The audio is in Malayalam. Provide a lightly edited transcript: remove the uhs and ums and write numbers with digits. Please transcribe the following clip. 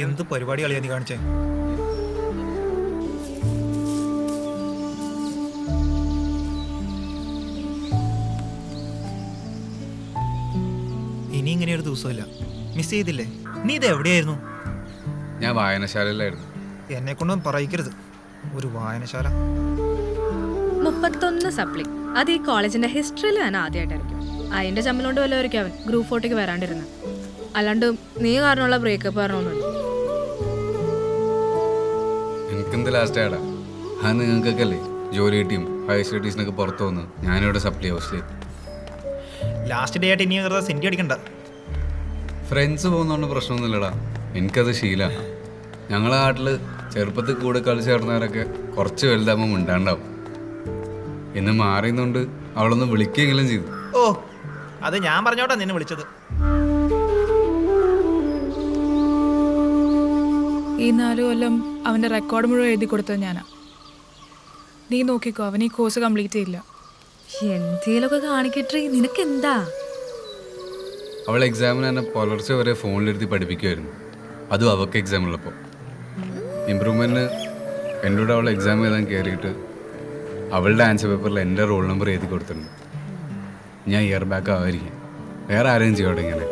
എന്ത് പരിപാടി കളിയാ നീ കാണിച്ചേ? ഇനി ഇങ്ങനെ ഒരു ദിവസമില്ല. മിസ് ചെയ്തില്ലേ? നീ ഇത് എവിടെയായിരുന്നു? ഞാൻ വായനശാലയിലായിരുന്നു. എന്നെ കൊണ്ടൊന്നും പറയിക്കരുത്. ഒരു വായനശാല 31 സപ്ലി. അത് ഈ കോളേജിന്റെ ഹിസ്റ്ററിയിൽ ഞാൻ ആദ്യമായിട്ടായിരിക്കും. അതിന്റെ ചമ്മലോണ്ട് വല്ലവരിക്കും അവൻ ഗ്രൂപ്പ് ഫോട്ടോയ്ക്ക് വരാണ്ടിരുന്നത്. അല്ലാണ്ട് നീ കാരണമുള്ള ബ്രേക്കപ്പ് കാരണമൊന്നുമില്ല. എനിക്കെന്ത് ലാസ്റ്റ് ആടാ? അത് നിങ്ങൾക്കൊക്കെ അല്ലേ ജോലി കിട്ടിയും ഹയർ സ്റ്റഡീസിനൊക്കെ പുറത്തു വന്ന് ഞാനിവിടെ സപ്ലി ഹൗസിൽ. ലാസ്റ്റ് ഡേ ആയിട്ട് ഇനി വെറുതെ സെൻറ്റി അടിക്കണ്ട. ഫ്രണ്ട്സ് പോകുന്നതുകൊണ്ട് പ്രശ്നമൊന്നുമില്ലടാ, എനിക്കത് ശീലമാണ്. ഞങ്ങളെ നാട്ടിൽ ചെറുപ്പത്തിൽ കൂടെ കളിച്ച് നടന്നവരൊക്കെ കുറച്ച് വലുതാകുമ്പോൾ മിണ്ടാണ്ടാവും. ഇന്ന് മാറിയുന്നുണ്ട് അവളൊന്ന് വിളിക്കുകയെങ്കിലും ചെയ്തു. ഓ, അത് ഞാൻ പറഞ്ഞോട്ടാ നിന്നെ വിളിച്ചത്. ഈ 4 കൊല്ലം അവൻ്റെ റെക്കോർഡ് മുഴുവൻ എഴുതി കൊടുത്തത് ഞാനാ. നീ നോക്കിക്കോ, അവൻ ഈ കോഴ്സ് കംപ്ലീറ്റ് ചെയ്യില്ല. എന്തേലൊക്കെ കാണിക്കട്ടെ, നിനക്ക് എന്താ? അവൾ എക്സാമിന് തന്നെ പുലർച്ചെ വരെ ഫോണിലെടുത്ത് പഠിപ്പിക്കുമായിരുന്നു. അതും അവൾക്ക് എക്സാം ഉള്ളപ്പോൾ. ഇമ്പ്രൂവ്മെൻറ്റിന് എൻ്റെ കൂടെ അവൾ എക്സാം എഴുതാൻ കയറിയിട്ട് അവളുടെ ആൻസർ പേപ്പറിൽ എൻ്റെ റോൾ നമ്പർ എഴുതി കൊടുത്തിട്ടുണ്ട്. ഞാൻ ഇയർ ബാക്ക് ആവാതിരിക്കും. വേറെ ആരെയും ചെയ്യോടെ ഇങ്ങനെ.